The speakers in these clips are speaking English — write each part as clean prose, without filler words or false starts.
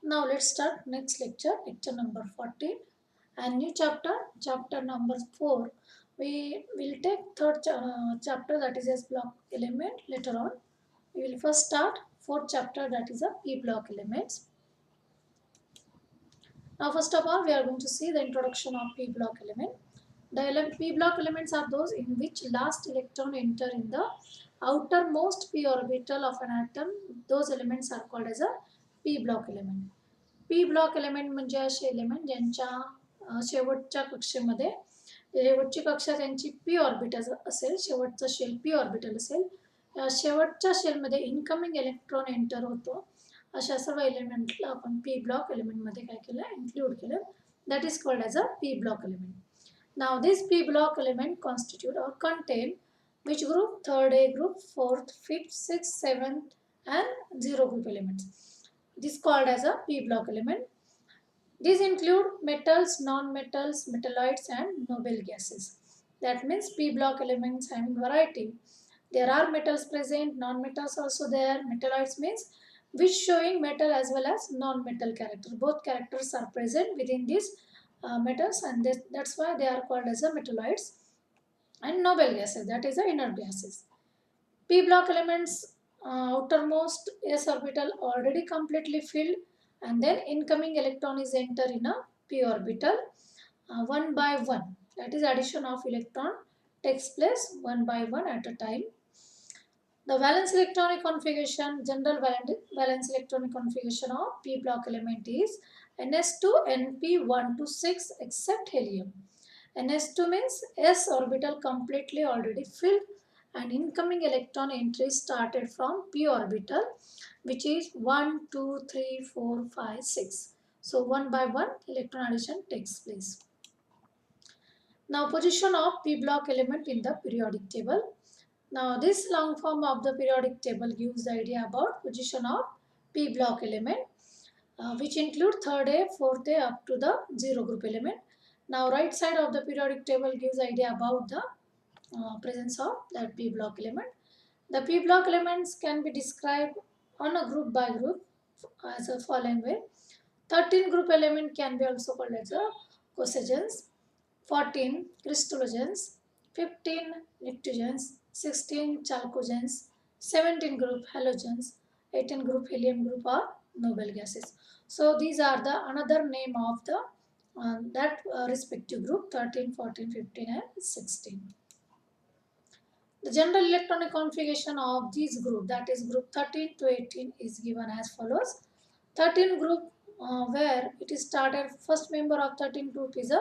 Now let's start next lecture, lecture number 14, and new chapter, chapter number 4. We will take third chapter, that is S block element. Later on we will first start fourth chapter, that is a P block elements. Now first of all we are going to see the introduction of P block element. The P block elements are those in which last electron enter in the outermost p orbital of an atom. Those elements are called as a P block element. P block element म्हणजे असे element ज्यांच्या शेवटच्या कक्षेमध्ये शेवटची कक्षा त्यांची P orbital असेल, शेवटचा shell P orbital असेल, या शेवटच्या शेलमध्ये इनकमिंग इलेक्ट्रॉन एंटर होतो. अशा सर्व एलिमेंटला आपण पी ब्लॉक एलिमेंटमध्ये काय केलं, इन्क्लूड केलं. That is called as a P block element. Now this p block element constitute or contain which group? Third A group, fourth, fifth, sixth, seventh and zero group elements. This called as a p block element. These include metals, non-metals, metalloids and noble gases. That means p block elements having variety. There are metals present, non-metals also there. Metalloids means which showing metal as well as non-metal character. Both characters are present within these metals, and that's why they are called as a metalloids. And noble gases, that is the inert gases. P block elements outermost s orbital already completely filled, and then incoming electron is enter in a p orbital one by one. That is addition of electron takes place one by one at a time. The valence electronic configuration, general valence electronic configuration of p block element is ns2 np1 to 6 except helium. ns2 means s orbital completely already filled, and incoming electron entry started from p orbital, which is 1 2 3 4 5 6. So one by one electron addition takes place. Now position of p block element in the periodic table. Now this long form of the periodic table gives the idea about position of p block element, which include third A, fourth A up to the zero group element. Now right side of the periodic table gives idea about the presence of that p block element. The p block elements can be described on a group by group as a following way. 13 group element can be also called as a cosagens, 14 crystallogens, 15 pnictogens, 16 chalcogens, 17 group halogens, 18 group helium group or noble gases. So these are the another name of the respective group 13, 14, 15 and 16. The general electronic configuration of these group, that is group 13 to 18, is given as follows. 13 group where it is started, first member of 13 group is a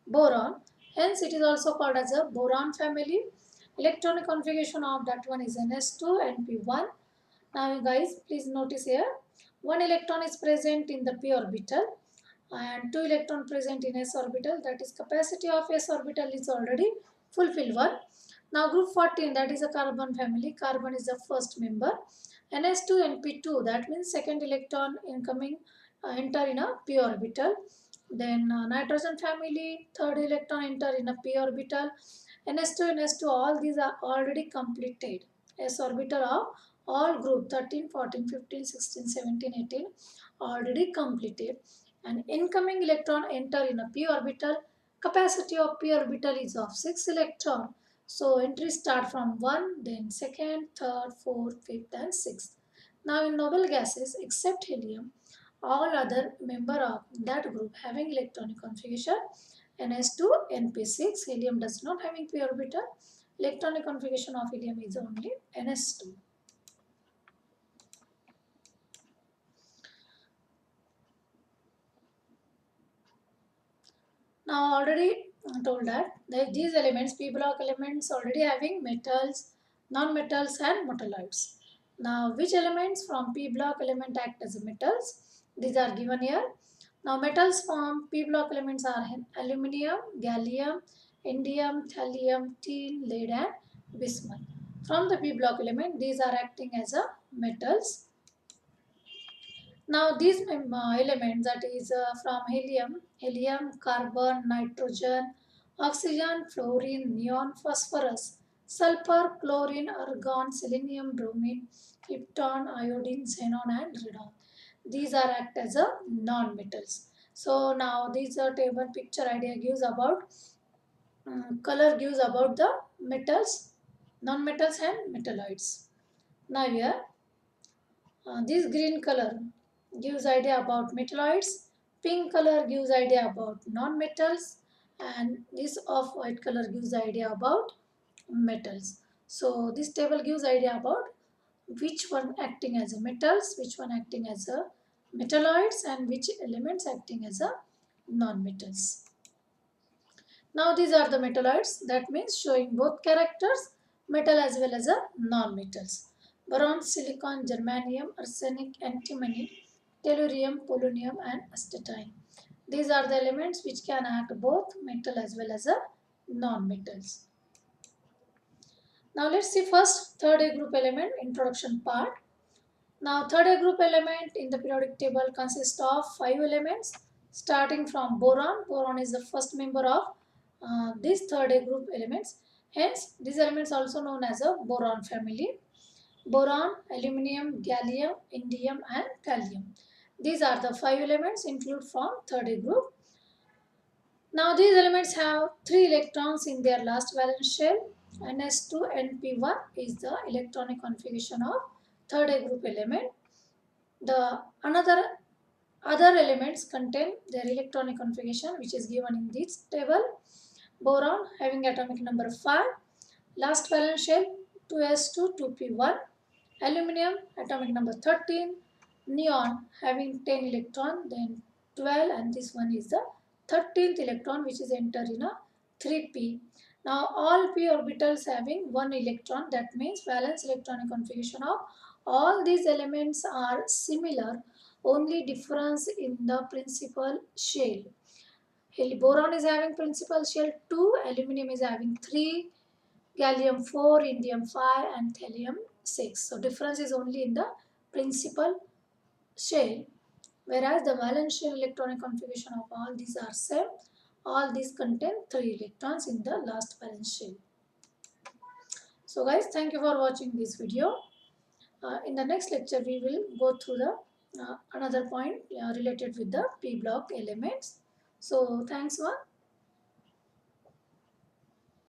boron, hence it is also called as a boron family. Electronic configuration of that one is ns2 and p1. Now guys, please notice here, one electron is present in the p orbital and two electron present in s orbital. That is capacity of s orbital is already fulfilled one. Now group 14, that is a carbon family. Carbon is the first member. ns2 and p2, that means second electron incoming enter in a p orbital. Then nitrogen family, third electron enter in a p orbital. ns2 and s2, all these are already completed. S orbital of all group 13, 14, 15, 16, 17, 18 already completed. And incoming electron enter in a p orbital. Capacity of p orbital is of 6 electron. So entries start from 1, then second, third, fourth, fifth and sixth. Now in noble gases except helium, all other member of that group having electronic configuration ns2, np6. Helium does not having p orbital. Electronic configuration of helium is only ns2. Now already told that these elements, p block elements, already having metals, non-metals and metalloids. Now which elements from p block element act as metals? These are given here. Now metals from p block elements are aluminium, gallium, indium, thallium, tin, lead and bismuth. From the p block element, these are acting as a metals. Now these elements, that is from helium, carbon, nitrogen, oxygen, fluorine, neon, phosphorus, sulfur, chlorine, argon, selenium, bromine, krypton, iodine, xenon and radon. these are act as a non-metals. So now this table picture idea gives about color gives about the metals, non-metals and metalloids. Now here this green color gives idea about metalloids, pink color gives idea about non-metals, and this off-white color gives idea about metals. So this table gives idea about which one acting as a metals, which one acting as a metalloids, and which elements acting as a non-metals. Now these are the metalloids, that means showing both characters, metal as well as a non-metals. Boron, silicon, germanium, arsenic, antimony, tellurium, polonium and astatine. These are the elements which can act both metal as well as a non-metals. Now let's see first third A group element introduction part. Now third A group element in the periodic table consists of 5 elements starting from boron. Boron is the first member of these third A group elements. Hence these elements also known as a boron family. Boron, aluminium, gallium, indium and thallium. These are the 5 elements included from third A group. Now these elements have 3 electrons in their last valence shell. Ns2np1 is the electronic configuration of third A group element. The other elements contain their electronic configuration which is given in this table. Boron having atomic number 5, last valence shell 2s2 2p1, aluminium atomic number 13, neon having 10 electron, then 12, and this one is the 13th electron which is entered in a 3p. Now all p orbitals having 1 electron, that means valence electronic configuration of all these elements are similar, only difference in the principal shell. Boron is having principal shell 2, aluminium is having 3, gallium 4, indium 5 and thallium 6. So difference is only in the principal shell, whereas the valence shell electronic configuration of all these are same. All these contain 3 electrons in the last valence shell. So guys, thank you for watching this video. In the next lecture we will go through the another point related with the p block elements. So thanks for